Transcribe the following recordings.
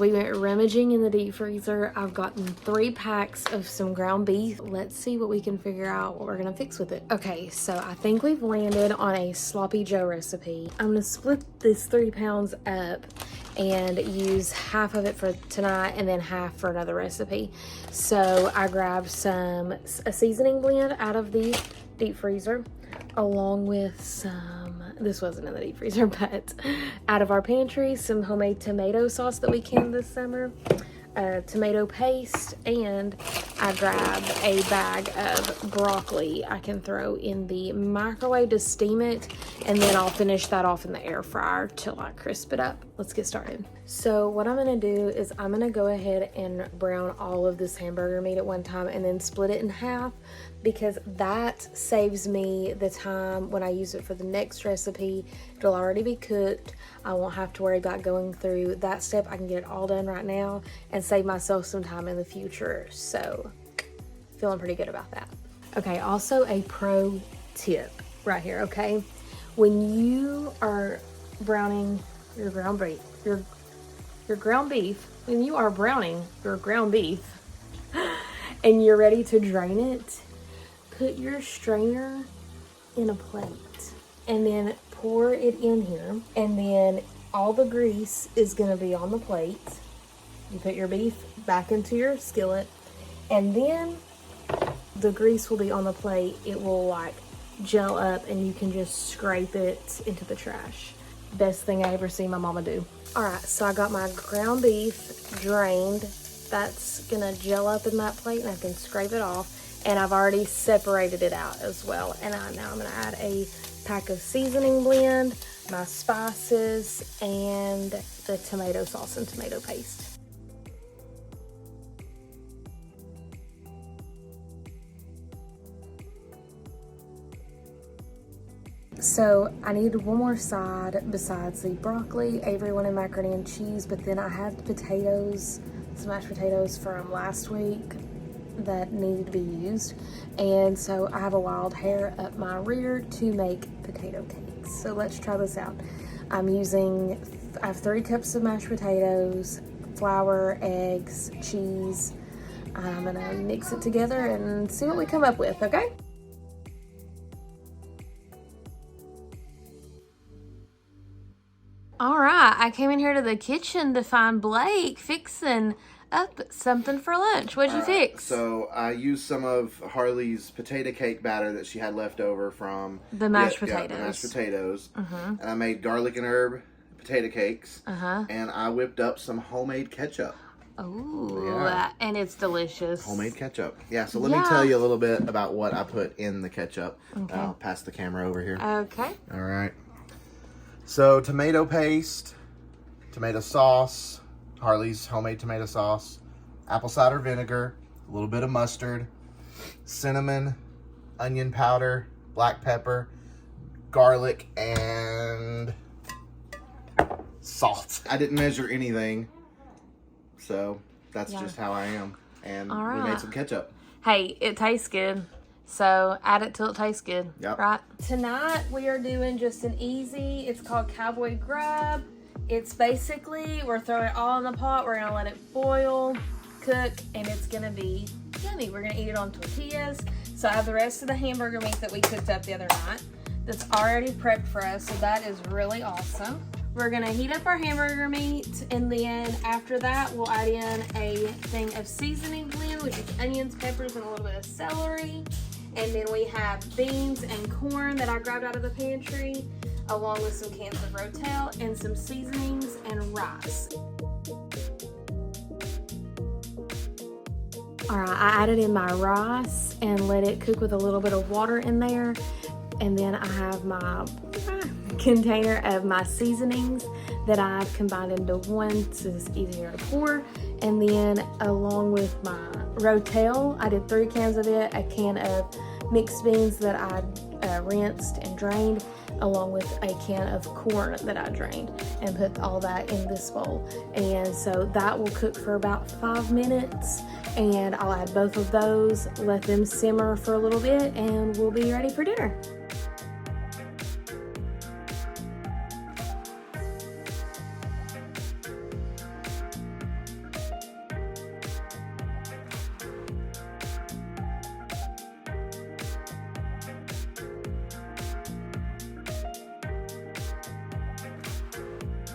We went rummaging in the deep freezer. I've gotten 3 packs of some ground beef. Let's see what we can figure out what we're gonna fix with it. Okay, so I think we've landed on a sloppy joe recipe. I'm gonna split this 3 pounds up and use half of it for tonight and then half for another recipe. So I grabbed a seasoning blend out of the deep freezer, along with some, this wasn't in the deep freezer, but out of our pantry, some homemade tomato sauce that we canned this summer, tomato paste, and I grabbed a bag of broccoli I can throw in the microwave to steam it, and then I'll finish that off in the air fryer till I crisp it up. Let's get started. So what I'm gonna do is I'm gonna go ahead and brown all of this hamburger meat at one time and then split it in half, because that saves me the time when I use it for the next recipe. It'll already be cooked. I won't have to worry about going through that step. I can get it all done right now and save myself some time in the future. So feeling pretty good about that. Okay, also a pro tip right here, okay? When you are browning your ground beef, when you are browning your ground beef and you're ready to drain it, put your strainer in a plate and then pour it in here, and then all the grease is going to be on the plate. You put your beef back into your skillet, and then the grease will be on the plate. It will like gel up and you can just scrape it into the trash. Best thing I ever seen my mama do. All right, so I got my ground beef drained. That's gonna gel up in that plate and I can scrape it off. And I've already separated it out as well. And now I'm gonna add a pack of seasoning blend, my spices, and the tomato sauce and tomato paste. So I needed one more side besides the broccoli. Avery wanted macaroni and cheese, but then I had potatoes, some mashed potatoes from last week that needed to be used, and so I have a wild hair up my rear to make potato cakes. So let's try this out. I have 3 cups of mashed potatoes, flour, eggs, cheese. I'm gonna mix it together and see what we come up with, okay? All right, I came in here to the kitchen to find Blake fixing up something for lunch. What'd you fix? So I used some of Harley's potato cake batter that she had left over from the mashed potatoes. Yeah, the mashed potatoes. And I made garlic and herb potato cakes. And I whipped up some homemade ketchup. Oh, and it's delicious. Homemade ketchup. Yeah, so let me tell you a little bit about what I put in the ketchup. Okay. I'll pass the camera over here. Okay. All right. So tomato paste, tomato sauce, Harley's homemade tomato sauce, apple cider vinegar, a little bit of mustard, cinnamon, onion powder, black pepper, garlic, and salt. I didn't measure anything, so that's just how I am. And we made some ketchup. Hey, it tastes good. So add it till it tastes good, right? Tonight we are doing just an easy, it's called Cowboy Grub. It's basically, we're throwing it all in the pot. We're gonna let it boil, cook, and it's gonna be yummy. We're gonna eat it on tortillas. So I have the rest of the hamburger meat that we cooked up the other night that's already prepped for us. So that is really awesome. We're gonna heat up our hamburger meat, and then after that, we'll add in a thing of seasoning blend, which is onions, peppers, and a little bit of celery. And then we have beans and corn that I grabbed out of the pantry, along with some cans of Rotel and some seasonings and rice. All right, I added in my rice and let it cook with a little bit of water in there. And then I have my container of my seasonings that I've combined into one so it's easier to pour. And then along with my Rotel, I did 3 cans of it, a can of mixed beans that I rinsed and drained, along with a can of corn that I drained, and put all that in this bowl. And so that will cook for about 5 minutes, and I'll add both of those, let them simmer for a little bit, and we'll be ready for dinner.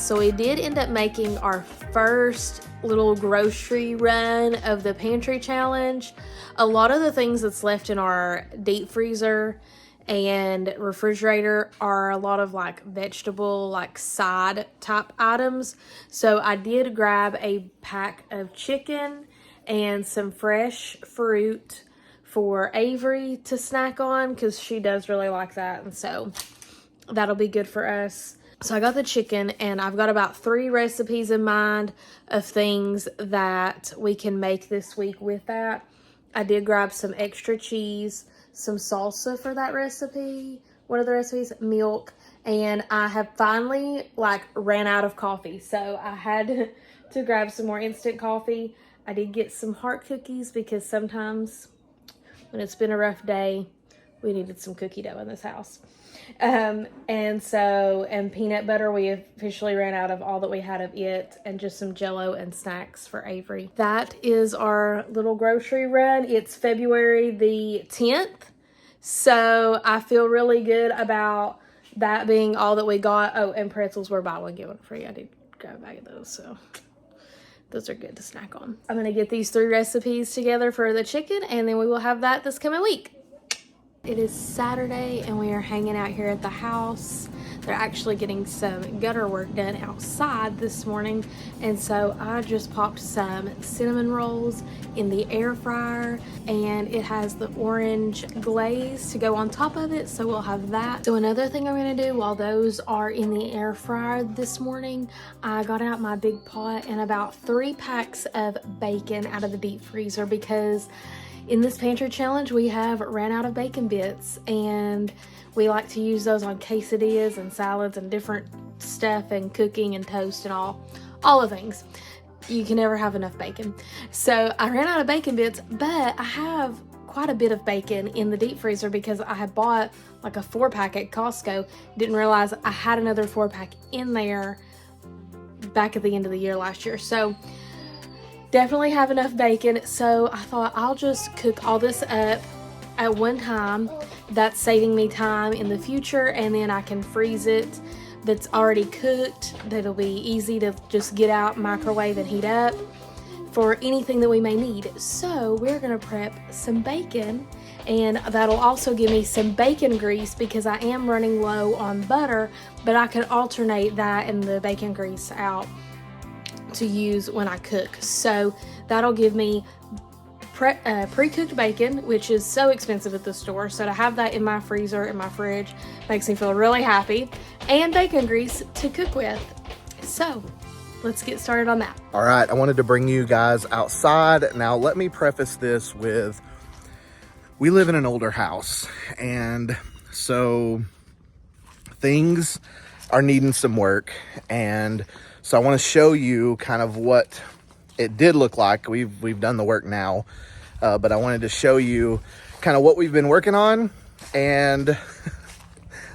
So we did end up making our first little grocery run of the pantry challenge. A lot of the things that's left in our deep freezer and refrigerator are a lot of like vegetable, like side type items. So I did grab a pack of chicken and some fresh fruit for Avery to snack on because she does really like that, and so that'll be good for us. So I got the chicken, and I've got about 3 recipes in mind of things that we can make this week with that. I did grab some extra cheese, some salsa for that recipe, one of the recipes, milk, and I have finally ran out of coffee, so I had to grab some more instant coffee. I did get some heart cookies because sometimes when it's been a rough day, we needed some cookie dough in this house. And peanut butter, we officially ran out of all that we had of it, and just some Jell-O and snacks for Avery. That is our little grocery run. It's February the 10th, so I feel really good about that being all that we got. Oh, and pretzels were buy one, get one free. I did grab a bag of those, so those are good to snack on. I'm gonna get these 3 recipes together for the chicken, and then we will have that this coming week. It is Saturday, and we are hanging out here at the house. They're actually getting some gutter work done outside this morning, and so I just popped some cinnamon rolls in the air fryer, and it has the orange glaze to go on top of it, so we'll have that. So another thing I'm gonna do while those are in the air fryer this morning, I got out my big pot and about 3 packs of bacon out of the deep freezer, because in this pantry challenge, we have ran out of bacon bits, and we like to use those on quesadillas and salads and different stuff, and cooking and toast and all the things. You can never have enough bacon. So I ran out of bacon bits, but I have quite a bit of bacon in the deep freezer because I had bought like a 4-pack at Costco. Didn't realize I had another 4-pack in there back at the end of the year last year. So definitely have enough bacon, so I thought I'll just cook all this up at one time. That's saving me time in the future, and then I can freeze it that's already cooked. That'll be easy to just get out, microwave, and heat up for anything that we may need. So we're gonna prep some bacon, and that'll also give me some bacon grease because I am running low on butter, but I can alternate that and the bacon grease out to use when I cook. So that'll give me pre-cooked bacon, which is so expensive at the store, so to have that in my freezer, in my fridge, makes me feel really happy, and bacon grease to cook with. So let's get started on that. All right, I wanted to bring you guys outside. Now let me preface this with, we live in an older house, and so things are needing some work, and so I want to show you kind of what it did look like. We've done the work now, but I wanted to show you kind of what we've been working on and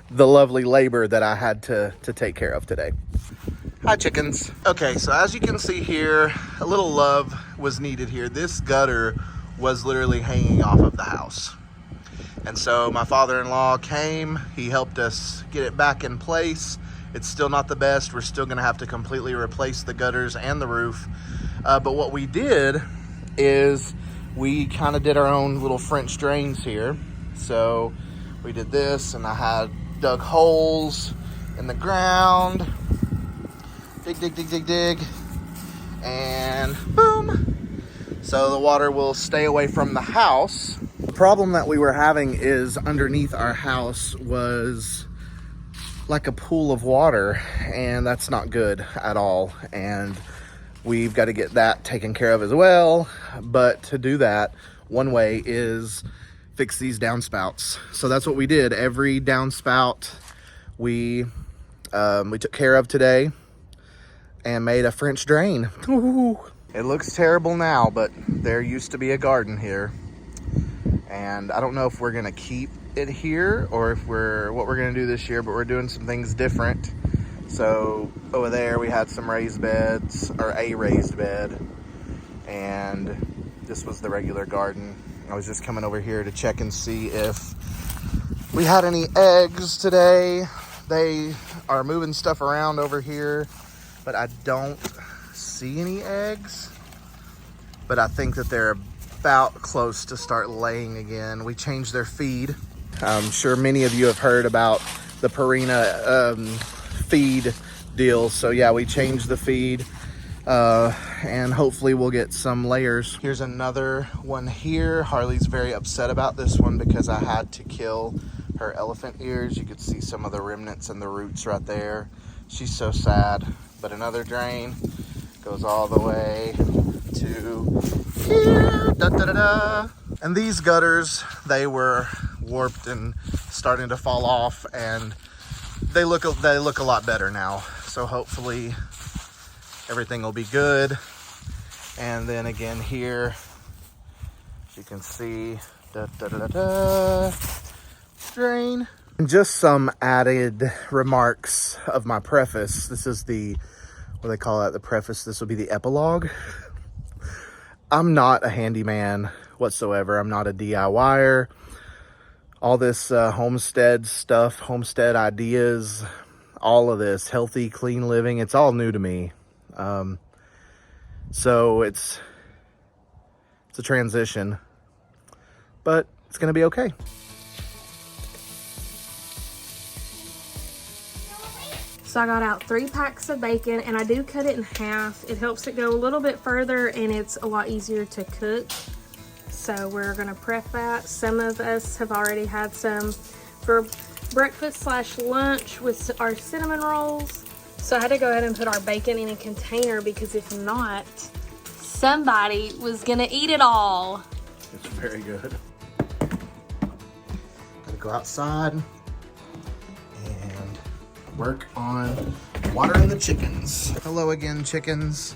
the lovely labor that I had to take care of today. Hi, chickens. Okay, so as you can see here, a little love was needed here. This gutter was literally hanging off of the house. And so my father-in-law came, he helped us get it back in place. It's still not the best. We're still gonna have to completely replace the gutters and the roof. But what we did is we kind of did our own little French drains here. So we did this, and I had dug holes in the ground. Dig, dig, dig, dig, dig. And boom. So the water will stay away from the house. The problem that we were having is underneath our house was like a pool of water, and that's not good at all, and we've got to get that taken care of as well. But to do that, one way is fix these downspouts. So that's what we did. Every downspout we took care of today and made a French drain. Ooh. It looks terrible now, but there used to be a garden here, and I don't know if we're gonna keep it here or if what we're gonna do this year, but we're doing some things different. So over there we had some raised beds, or a raised bed, and this was the regular garden. I was just coming over here to check and see if we had any eggs today. They are moving stuff around over here, but I don't see any eggs. But I think that they're about close to start laying again. We changed their feed. I'm sure many of you have heard about the Purina feed deal. So yeah, we changed the feed and hopefully we'll get some layers. Here's another one here. Harley's very upset about this one because I had to kill her elephant ears. You could see some of the remnants and the roots right there. She's so sad. But another drain goes all the way to here. Da, da, da, da. And these gutters, they were warped and starting to fall off, and they look a lot better now. So hopefully everything will be good. And then again here, you can see da, da, da, da, da, drain. And just some added remarks of my preface. This is the, what do they call that? The preface. This will be the epilogue. I'm not a handyman whatsoever. I'm not a DIYer. All this homestead stuff, homestead ideas, all of this healthy, clean living, it's all new to me. So it's a transition, but it's gonna be okay. So I got out 3 packs of bacon, and I do cut it in half. It helps it go a little bit further, and it's a lot easier to cook. So we're gonna prep that. Some of us have already had some for breakfast / lunch with our cinnamon rolls. So I had to go ahead and put our bacon in a container because if not, somebody was gonna eat it all. It's very good. Gotta go outside and work on watering the chickens. Hello again, chickens.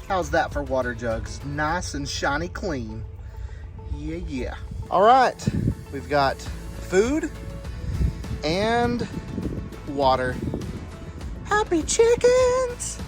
How's that for water jugs? Nice and shiny clean. Yeah, yeah. All right, we've got food and water. Happy chickens!